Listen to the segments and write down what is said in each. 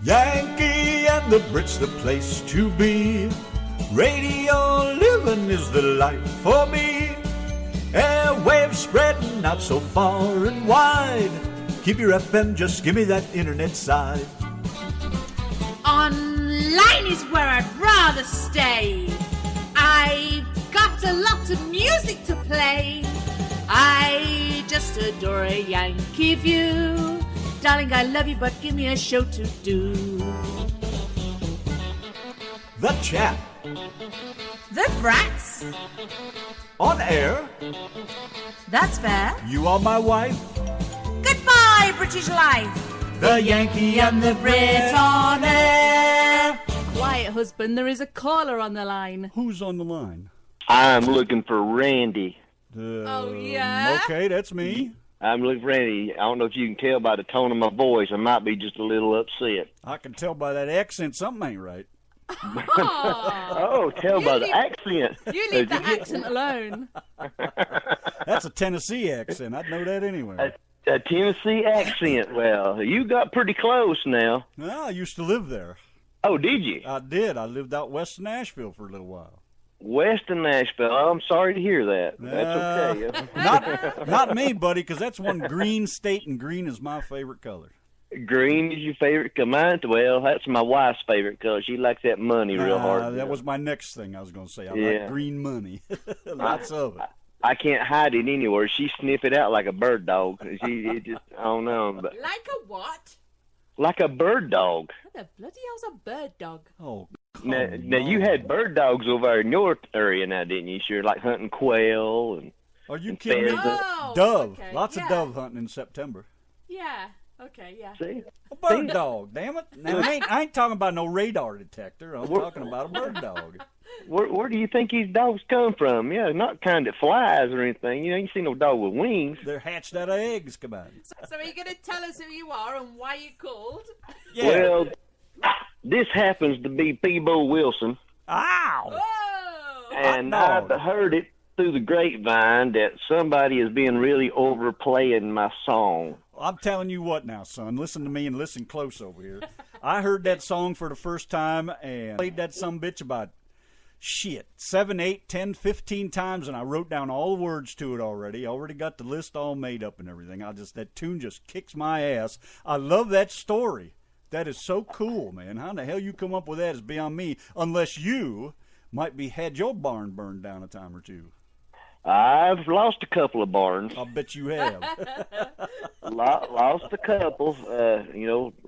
Yankee and the Brit's the place to be. Radio living is the life for me. Airwaves spreading out so far and wide. Keep your FM, just give me that internet side. Online is where I'd rather stay. I've got a lot of music to play. I just adore a Yankee view. Darling, I love you, but give me a show to do. The Chat. The Brats. On air. That's fair. You are my wife. Goodbye, British life. The Yankee and the Brit on air. Quiet, husband. There is a caller on the line. Who's on the line? I'm looking for Randy. Oh, yeah? Okay, that's me. I'm looking for Randy. I don't know if you can tell by the tone of my voice. I might be just a little upset. I can tell by that accent something ain't right. Oh, tell by the accent. You leave the accent alone. That's a Tennessee accent. I'd know that anywhere. A Tennessee accent. Well, you got pretty close now. Well, I used to live there. Oh, did you? I did. I lived out west of Nashville for a little while. West of Nashville. Oh, I'm sorry to hear that. That's okay. Not me, buddy, because that's one green state, and green is my favorite color. Green is your favorite color. Mine, well, that's my wife's favorite color. She likes that money real hard. That was my next thing I was going to say. I like green money. Lots of it. I can't hide it anywhere. She sniff it out like a bird dog. It just, I don't know. But Like a what? like a bird dog. What the bloody hell's a bird dog? Oh, Now you had bird dogs over there in your area now, didn't you? Sure, like hunting quail and. Are you kidding me? Oh, Dove. okay. Lots of dove hunting in September. Yeah. Okay, yeah. See? A bird dog, damn it. Now, I ain't talking about no radar detector. I'm talking about a bird dog. Where do you think these dogs come from? Yeah, not kind that flies or anything. You ain't seen no dog with wings. They're hatched out of eggs, come on. So are you going to tell us who you are and why you called? Yeah. Well, this happens to be Pebo Wilson, Ow! Oh! and dog. I've heard it through the grapevine that somebody is being really overplaying my song. I'm telling you what now, son. Listen to me and listen close over here. I heard that song for the first time and played that sumbitch about 7, 8, 10, 15 times, and I wrote down all the words to it already. Already got the list all made up and everything. That tune just kicks my ass. I love that story. That is so cool, man. How in the hell you come up with that is beyond me, unless you might be had your barn burned down a time or two. I've lost a couple of barns. I'll bet you have. Lost a couple. A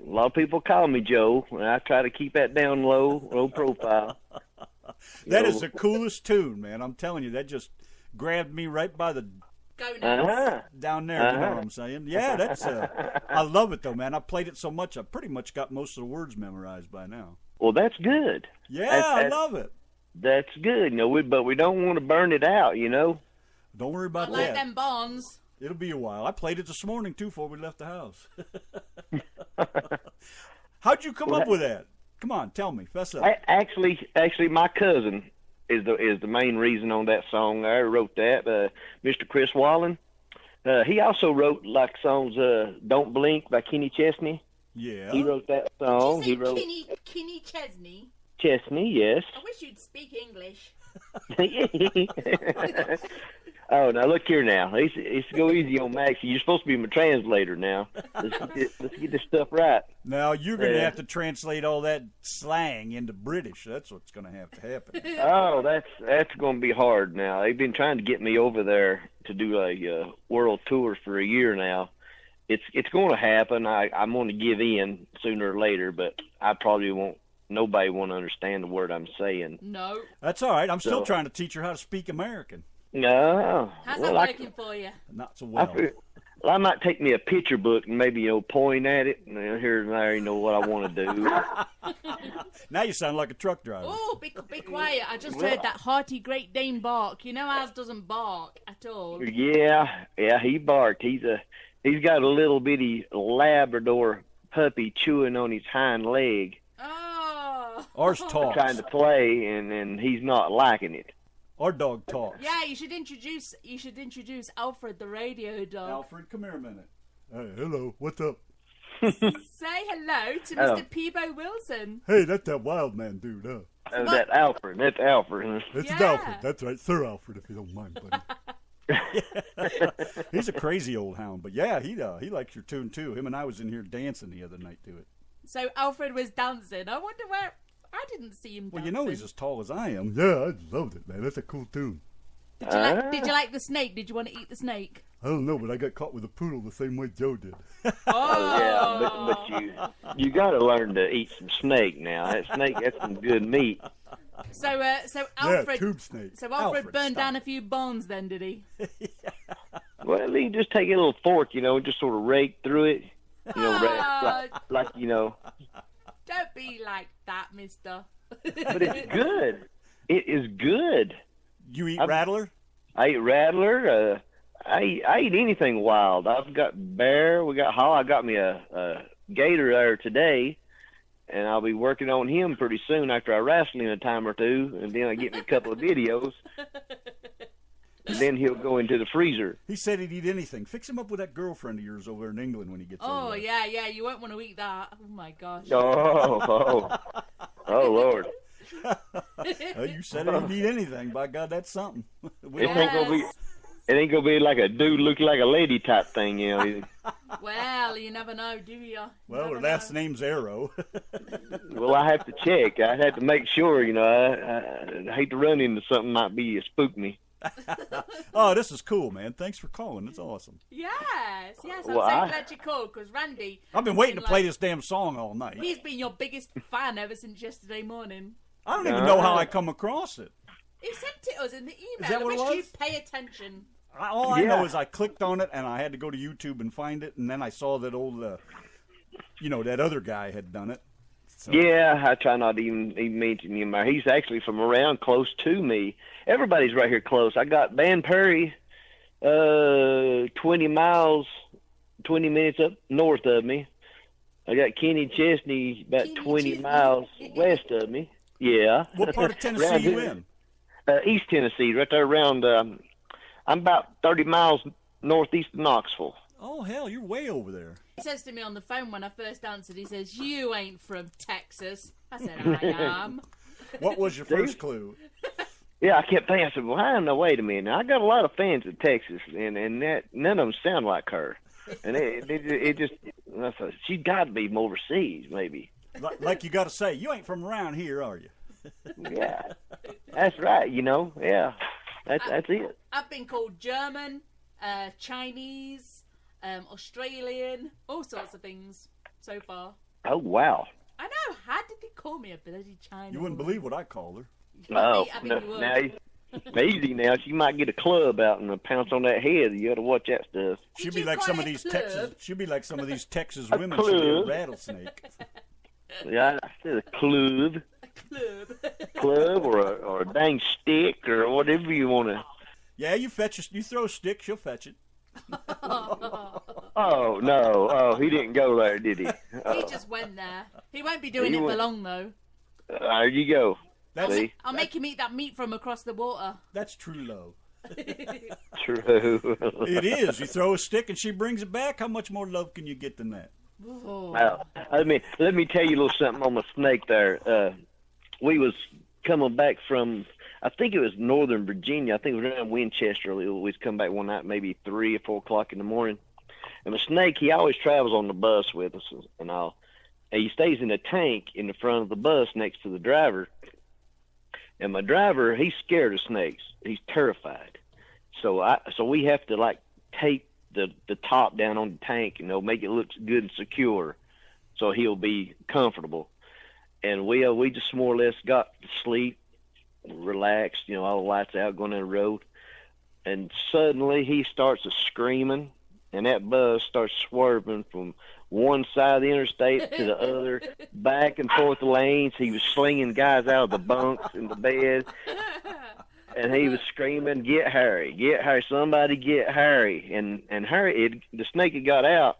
lot of people call me Joe, and I try to keep that down low profile. That is the coolest tune, man. I'm telling you, that just grabbed me right by the Go now. down there. You know what I'm saying? Yeah, that's. I love it though, man. I played it so much, I pretty much got most of the words memorized by now. Well, that's good. Yeah, I love it. That's good. But we don't want to burn it out, Don't worry about I like that. them bonds. It'll be a while. I played it this morning too before we left the house. How'd you come up with that? Come on, tell me. Fess up. Actually, my cousin is the main reason on that song. I wrote that. Mr. Chris Wallen. He also wrote like songs. "Don't Blink" by Kenny Chesney. Yeah. He wrote that song. Did you say Kenny Chesney? Chesney, yes. I wish you'd speak English. Oh, now look here now. Let's go easy on Maxie. You're supposed to be my translator now. Let's get this stuff right. Now you're going to have to translate all that slang into British. That's what's going to have to happen. Oh, that's going to be hard now. They've been trying to get me over there to do a world tour for a year now. It's going to happen. I'm going to give in sooner or later, but I probably won't. Nobody won't understand the word I'm saying. No. That's all right. I'm still trying to teach her how to speak American. No. How's that working for you? Not so well. I might take me a picture book and maybe point at it and here and there, what I want to do. Now you sound like a truck driver. Oh, be quiet. I just heard that hearty Great Dane bark. You know ours doesn't bark at all. Yeah, he barked. He's got a little bitty Labrador puppy chewing on his hind leg. Oh. Ours talks. Trying to play, and he's not liking it. Our dog talks. Yeah, you should introduce Alfred the radio dog. Alfred, come here a minute. Hey, hello. What's up? Say hello to Mr. Pebo Wilson. Hey, that's that Wildman dude, huh? That's Alfred. That's Alfred. That's Yeah. Alfred. That's right, Sir Alfred, if you don't mind, buddy. He's a crazy old hound, but yeah, he likes your tune too. Him and I was in here dancing the other night to it. So Alfred was dancing. I wonder where. I didn't see him dancing. Well, you know he's as tall as I am. Yeah, I loved it, man. That's a cool tune. Did you like the snake? Did you want to eat the snake? I don't know, but I got caught with a poodle the same way Joe did. Yeah, but you got to learn to eat some snake now. That snake, that's some good meat. So Alfred. Yeah, tube snake. So Alfred burned down a few bones, then, did he? Well, you just take a little fork, just sort of rake through it. Like. Don't be like that, mister. But it's good. It is good. You eat rattler? I eat rattler. I eat anything wild. I've got bear. We got hog. I got me a gator there today, and I'll be working on him pretty soon after I wrestle him a time or two, and then I get me a couple of videos. And then he'll go into the freezer. He said he'd eat anything. Fix him up with that girrend of yours over in England when he gets over there. Yeah, you won't want to eat that. Oh, my gosh. Oh, Lord. You said he'd eat anything. By God, that's something. It ain't gonna be like a dude look like a lady type thing, Well, you never know, do you? Well, her last name's Arrow. Well, I have to check. I have to make sure, I hate to run into something might be spook me. Oh, this is cool, man. Thanks for calling. It's awesome. Yes. I'm Well, so glad you called, because Randy... I've been waiting to play this damn song all night. He's been your biggest fan ever since yesterday morning. I don't even know how I come across it. He sent it us in the email. Is that what it I wish was? you'd pay attention. All I know is I clicked on it, and I had to go to YouTube and find it, and then I saw that old, that other guy had done it. So. Yeah, I try not to even mention him. He's actually from around close to me. Everybody's right here close. I got Van Perry, 20 minutes up north of me. I got Kenny Chesney about 20 miles west of me. Yeah. What part of Tennessee are you in? East Tennessee, right there around. I'm about 30 miles northeast of Knoxville. Oh, hell, you're way over there. He says to me on the phone when I first answered, he says, "You ain't from Texas." I said, "I am." What was your first clue? Yeah, I kept thinking, I said, well, I don't know, wait a minute. I got a lot of fans in Texas, and that none of them sound like her. And it just, I thought, she's got to be from overseas, maybe. Like you got to say, you ain't from around here, are you? Yeah, that's right, yeah. That's it. I've been called German, Chinese, Australian, all sorts of things so far. Oh, wow. I know. How did they call me a bloody China? You wouldn't believe what I called her. Oh, I mean, you would. now, easy now. She might get a club out and pounce on that head. You got to watch that stuff. She'd be like some of these Texas. She'd be like some of these Texas women. Club. She'd be a rattlesnake. Yeah, I said a club. Club or a dang stick or whatever you want to. Yeah, you throw a stick, she'll fetch it. Oh no! Oh, he didn't go there, did he? He just went there. He won't be doing it for long though. There you go. I'll make him eat that meat from across the water. That's true love. True. It is. You throw a stick and she brings it back. How much more love can you get than that? Oh. Well, let me tell you a little something on the snake there. We was coming back from, I think it was Northern Virginia. I think it was around Winchester. We was come back one night, maybe 3 or 4 o'clock in the morning. And the snake, he always travels on the bus with us and all. And he stays in a tank in the front of the bus next to the driver. And my driver, he's scared of snakes. He's terrified. So we have to like tape the top down on the tank, make it look good and secure, so he'll be comfortable. And we just more or less got to sleep, relaxed, all the lights out, going down the road. And suddenly he starts screaming, and that bus starts swerving from one side of the interstate to the other, back and forth the lanes. He was slinging guys out of the bunks in the bed, and he was screaming, "Get Harry, somebody get Harry!" And Harry, the snake had got out,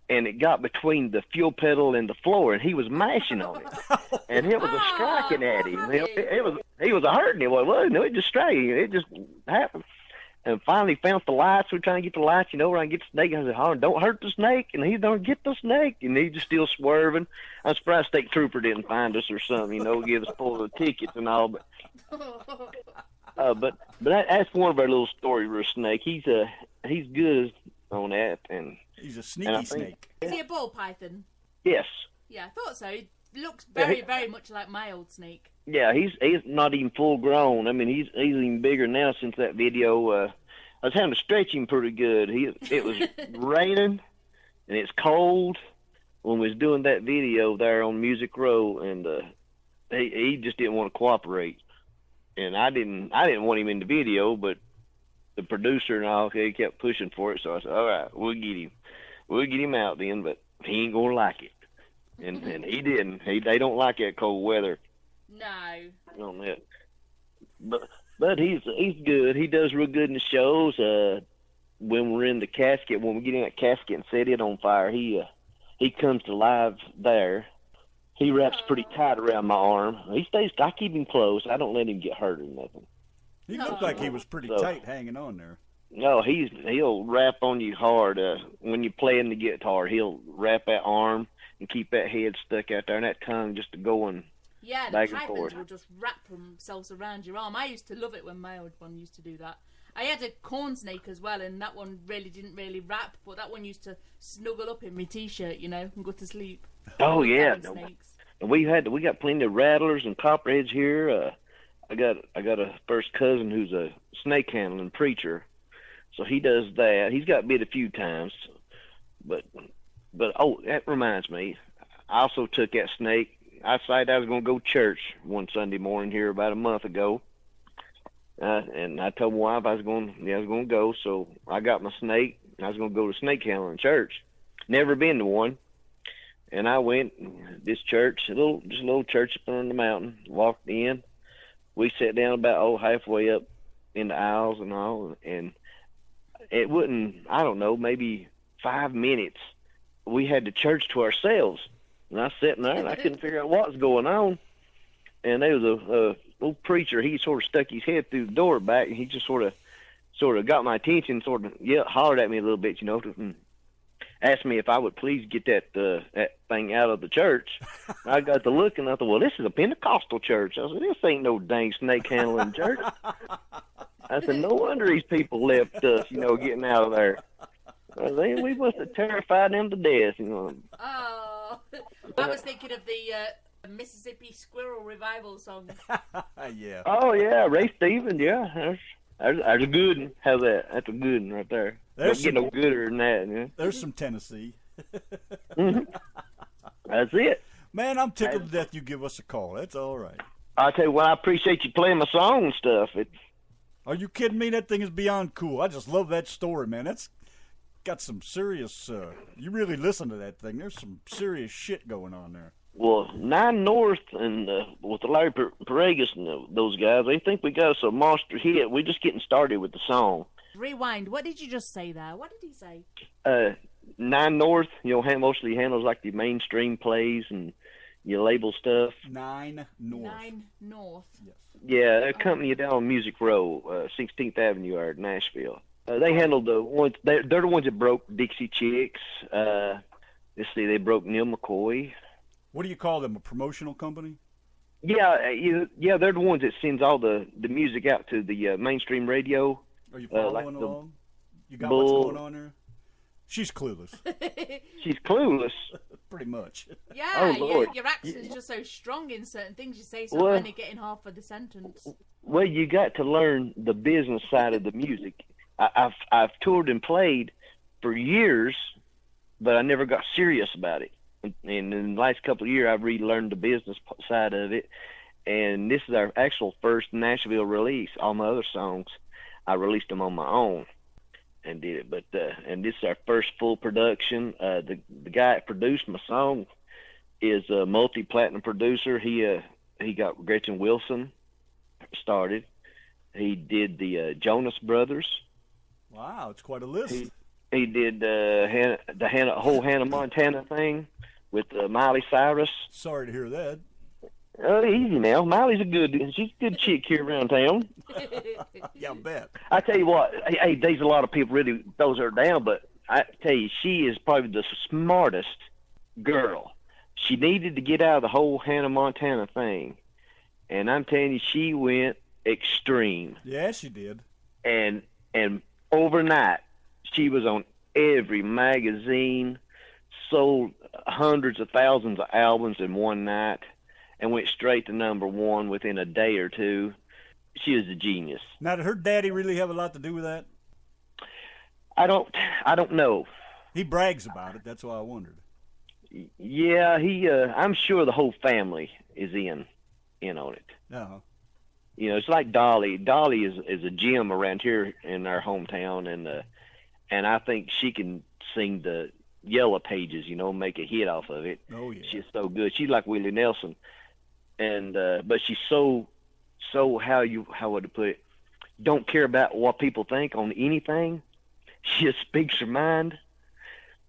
and it got between the fuel pedal and the floor, and he was mashing on it, and it was a striking at him. He was a hurting him. Well, it wasn't. It just striking. It just happened. And finally found the lights. We're trying to get the lights, where I can get the snake. I said, "Oh, don't hurt the snake." And he don't get the snake. And he's just still swerving. I'm surprised state trooper didn't find us or something, give us full of tickets and all. But that's one of our little story with a snake. He's good on that. And he's a sneaky snake. Is he a ball python? Yes. Yeah, I thought so. He looks very, very much like my old snake. Yeah, he's not even full grown. I mean, he's even bigger now since that video. I was having to stretch him pretty good. It was raining and it's cold when we was doing that video there on Music Row, and he just didn't want to cooperate. And I didn't want him in the video, but the producer and all, he kept pushing for it. So I said, "All right, we'll get him out then, but he ain't gonna like it." And he didn't. They don't like that cold weather. No. On that. But he's good. He does real good in the shows. When we're in the casket, when we get in that casket and set it on fire, he comes to life there. He wraps pretty tight around my arm. I keep him close. I don't let him get hurt or nothing. He looked like he was pretty tight hanging on there. No, he'll wrap on you hard. When you're playing the guitar, he'll wrap that arm and keep that head stuck out there and that tongue just going. Yeah, the pythons will just wrap themselves around your arm. I used to love it when my old one used to do that. I had a corn snake as well, and that one didn't really wrap, but that one used to snuggle up in my t-shirt, and go to sleep. Oh yeah, we got plenty of rattlers and copperheads here. I got a first cousin who's a snake handling preacher, so he does that. He's got bit a few times, but oh, that reminds me, I also took that snake. I decided I was going to go to church one Sunday morning here about a month ago, and I told my wife I was going to go. So I got my snake. And I was going to go to snake handling church. Never been to one, and I went this church, just a little church up on the mountain. Walked in. We sat down about halfway up in the aisles and all, and it wouldn't. I don't know, maybe 5 minutes. We had the church to ourselves. And I was sitting there, and I couldn't figure out what was going on. And there was a old preacher. He sort of stuck his head through the door back, and he just sort of got my attention, hollered at me a little bit, and asked me if I would please get that thing out of the church. I got to look, and I thought, well, this is a Pentecostal church. I said, this ain't no dang snake handling church. I said, no wonder these people left us, getting out of there. We must have terrified them to death. Oh, I was thinking of the Mississippi Squirrel Revival song. Yeah. Oh yeah, Ray Stevens. Yeah, there's a good one. How's that? That's a good one right there. Don't get no gooder than that. Yeah. There's some Tennessee. Mm-hmm. That's it. Man, I'm tickled to death you give us a call. That's all right. I tell you what, I appreciate you playing my song and stuff. Are you kidding me? That thing is beyond cool. I just love that story, man. That's got some serious, you really listen to that thing. There's some serious shit going on there. Well, 9 North and with the Larry Paregas and those guys, they think we got us a monster hit. We're just getting started with the song. Rewind. What did you just say there? What did he say? 9 North, mostly handles like the mainstream plays and you label stuff. 9 North. 9 North. Yes. Yeah, a company down on Music Row, 16th Avenue, or Nashville. They handled the ones. They're the ones that broke Dixie Chicks. Let's see, they broke Neil McCoy. What do you call them? A promotional company? Yeah, they're the ones that sends all the music out to the mainstream radio. Are you following along? You got what's going on there? She's clueless. She's clueless. Pretty much. Yeah, your accent's just so strong in certain things you say, so I'm only getting half of the sentence. Well, you got to learn the business side of the music. I've toured and played for years, but I never got serious about it. And in the last couple of years, I've really learned the business side of it. And this is our actual first Nashville release. All my other songs, I released them on my own and did it. But and this is our first full production. The guy that produced my song is a multi-platinum producer. He got Gretchen Wilson started. He did the Jonas Brothers. Wow, it's quite a list. He did whole Hannah Montana thing with Miley Cyrus. Sorry to hear that. Oh, easy now. She's a good chick here around town. Yeah, I bet. I tell you what, hey, there's a lot of people really throws her down, but I tell you, she is probably the smartest girl. She needed to get out of the whole Hannah Montana thing, and I'm telling you, she went extreme. Yeah, she did. And overnight, she was on every magazine, sold hundreds of thousands of albums in one night, and went straight to #1 within a day or two. She is a genius. Now, did her daddy really have a lot to do with that? I don't know. He brags about it. That's why I wondered. Yeah, I'm sure the whole family is in on it. Uh-huh. You know, it's like Dolly. Dolly is a gem around here in our hometown, and I think she can sing the Yellow Pages. You know, make a hit off of it. Oh yeah. She's so good. She's like Willie Nelson, and but she's so how would I put it? Don't care about what people think on anything. She just speaks her mind,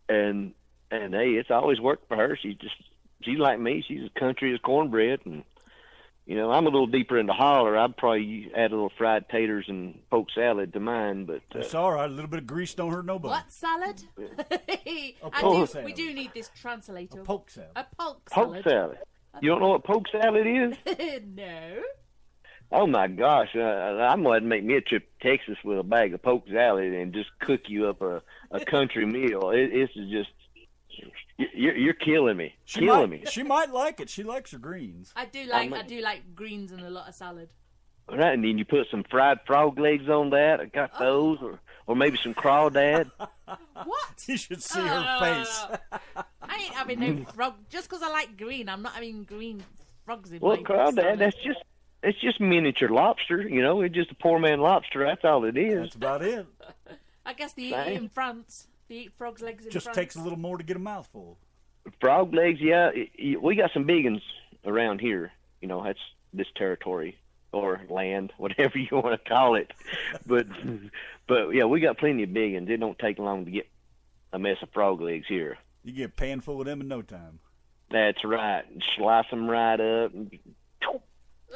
and hey, it's always worked for her. She's like me. She's as country as cornbread, and you know, I'm a little deeper into holler. I'd probably add a little fried taters and poke salad to mine, but it's all right. A little bit of grease don't hurt nobody. What salad? Salad. We do need this translator. A poke salad. A poke salad. Poke salad. You don't know what poke salad is? No. Oh my gosh! I'm going to make me a trip to Texas with a bag of poke salad and just cook you up a country meal. It's just you're killing me. She might like it. She likes her greens. I do like greens and a lot of salad. Right, and then you put some fried frog legs on that. I got those, or maybe some crawdad. What? You should see her face. I ain't having no frog just because I like green. I'm not having green frogs in Well, my crawdad, salad. it's just miniature lobster. You know, it's just a poor man lobster. That's all it is. That's about it. I guess they eat it in France. They eat frog's legs in France. Just takes a little more to get a mouthful. Frog legs, yeah. We got some big ones around here. You know, that's this territory or land, whatever you want to call it. But yeah, we got plenty of big ones. It don't take long to get a mess of frog legs here. You get a pan full of them in no time. That's right. Slice them right up.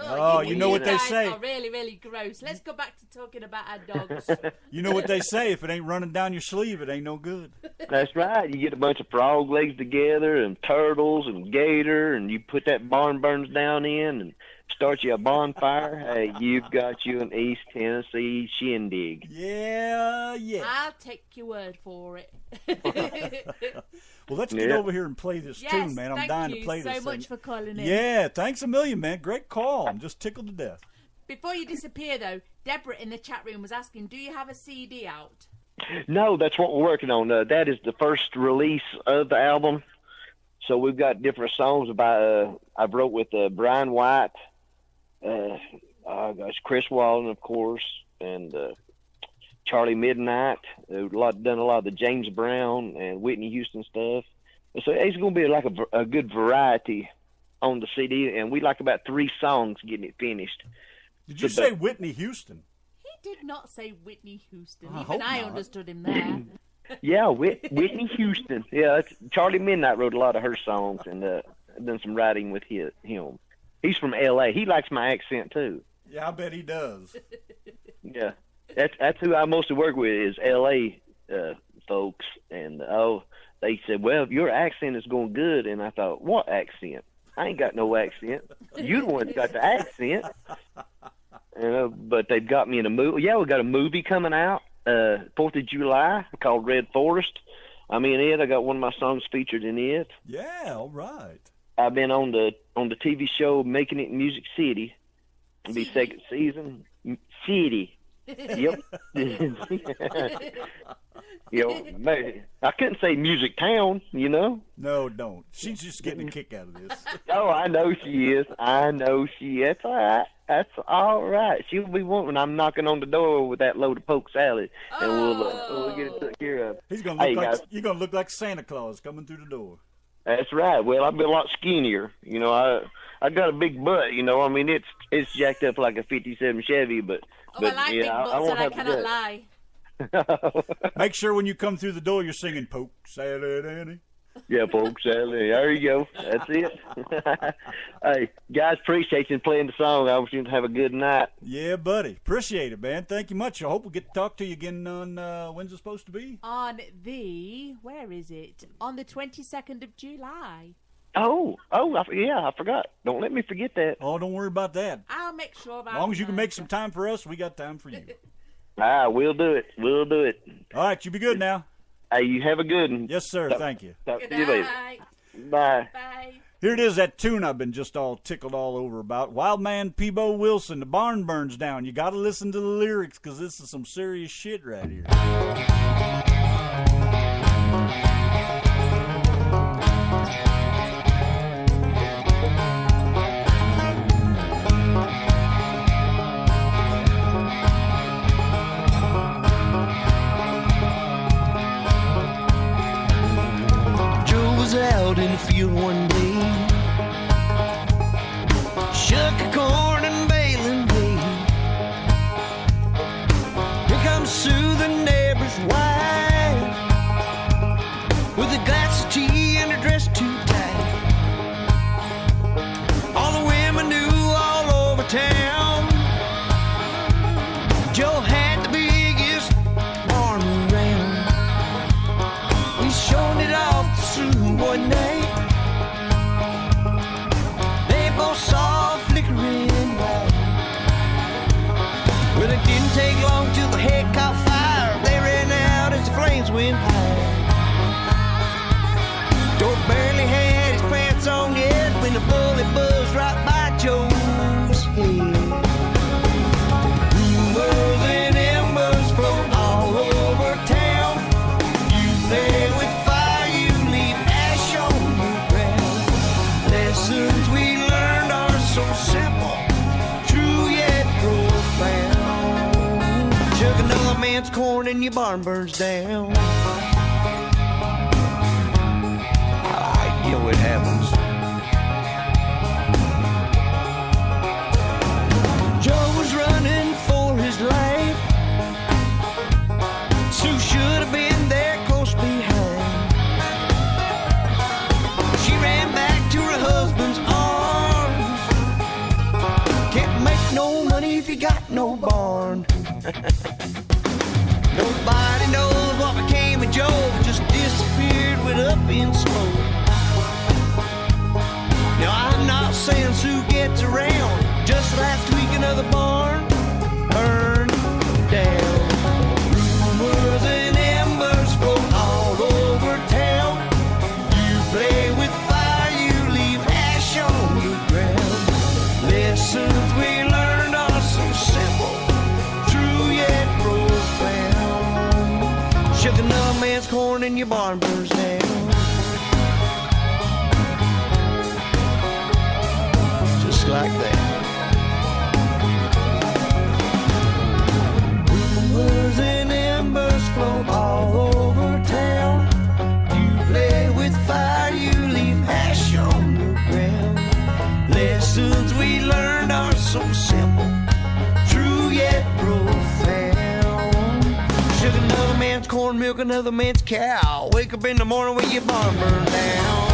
Oh, you know what they say. Are really, really gross. Let's go back to talking about our dogs. You know what they say. If it ain't running down your sleeve, it ain't no good. That's right. You get a bunch of frog legs together and turtles and gator, and you put that barn burns down in and start you a bonfire. Hey, you've got you an East Tennessee shindig. Yeah. I'll take your word for it. Well, let's get over here and play this tune, man. I'm dying to play this. Thank you so much for calling in. Yeah, thanks a million, man. Great call. I'm just tickled to death. Before you disappear, though, Deborah in the chat room was asking, do you have a CD out? No, that's what we're working on. That is the first release of the album. So we've got different songs by I've wrote with Brian White, Chris Walden, of course, and Charlie Midnight. Done a lot of the James Brown and Whitney Houston stuff. So it's going to be like a good variety on the CD, and we like about 3 songs getting it finished. Did you say Whitney Houston? He did not say Whitney Houston. Even I understood him there. Yeah, Whitney Houston. Yeah, Charlie Midnight wrote a lot of her songs and done some writing with him. He's from L.A. He likes my accent too. Yeah, I bet he does. Yeah, that's who I mostly work with is L.A. Folks, and they said, well, your accent is going good, and I thought, what accent? I ain't got no accent. You the one that's got the accent. But they've got me in a movie. Yeah, we got a movie coming out 4th of July called Red Forest. I'm in it. I got one of my songs featured in it. Yeah, all right. I've been on the TV show Making It in Music City. It'll be second season. City. Yep. I couldn't say Music Town, you know. No, don't. She's just getting a kick out of this. Oh, I know she is. That's all right. That's all right. She'll be wanting. I'm knocking on the door with that load of poke salad, and we'll get it took care of. He's gonna look like you're gonna look like Santa Claus coming through the door. That's right. Well, I've been a lot skinnier. You know, I got a big butt. You know, I mean it's jacked up like a '57 Chevy, but I like big butts, I won't and I have cannot that. lie. Make sure when you come through the door, you're singing "Poke Salad Annie." Yeah, folks. There you go. That's it. Hey, guys, appreciate you playing the song. I wish you to have a good night. Yeah, buddy. Appreciate it, man. Thank you much. I hope we get to talk to you again on, when's it supposed to be? On the, where is it? On the 22nd of July. I forgot. Don't let me forget that. Oh, don't worry about that. I'll make sure. As long as you can make some time for us, we got time for you. We'll do it. We'll do it. All right, you be good now. Hey, you have a good one. Yes, sir. Thank you. Talk Good to you later. night. Bye. Bye. Here it is, that tune I've been just all tickled all over about. Wildman, Pebo, Wilson, The Barn Burns Down. You got to listen to the lyrics because this is some serious shit right here. Out in the field one day, shuck a corn and baling hay. Here comes Sue, the neighbor's wife, with a glass of tea and her dress too tight. All the women knew all over town Joe had the biggest barn around. We showed it off to Sue one night. They both saw a flickering light. Well, it didn't take long till the head caught fire. They ran out as the flames went high. Joe barely had his pants on yet when the bullet buzzed right by Joe's head. Rumors and embers float all over town. You play with fire, you leave ash on the ground. Lessons we learned are so simple, true yet profound. Chug another man's corn and your barn burns down. You know it happens. Joe was running for his life. Sue should have been there close behind. She ran back to her husband's arms. Can't make no money if you got no barn. Nobody knows what became of Joe. Just disappeared, went up in smoke. Now I'm not saying Sue gets around. Just last week another barn burned down. Rumors and embers float all over town. You play with fire, you leave ash on the ground. Lessons we learned are so simple, true yet profound. Shook another man's corn and your barn burns down. Like that. Rumors and embers float all over town. You play with fire, you leave ash on the ground. Lessons we learned are so simple, true yet profound. Sugar another man's corn, milk another man's cow. Wake up in the morning with your barn burned down.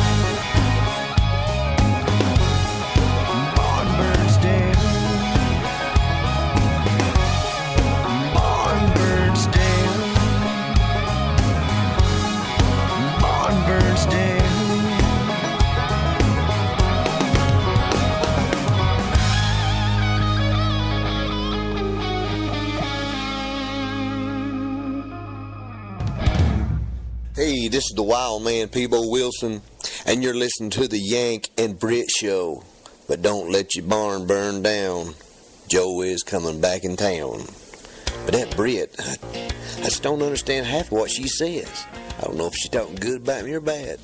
Hey, this is the Wildman, Pebo Wilson, and you're listening to the Yank and Brit show. But don't let your barn burn down. Joe is coming back in town. But that Brit, I just don't understand half what she says. I don't know if she's talking good about me or bad.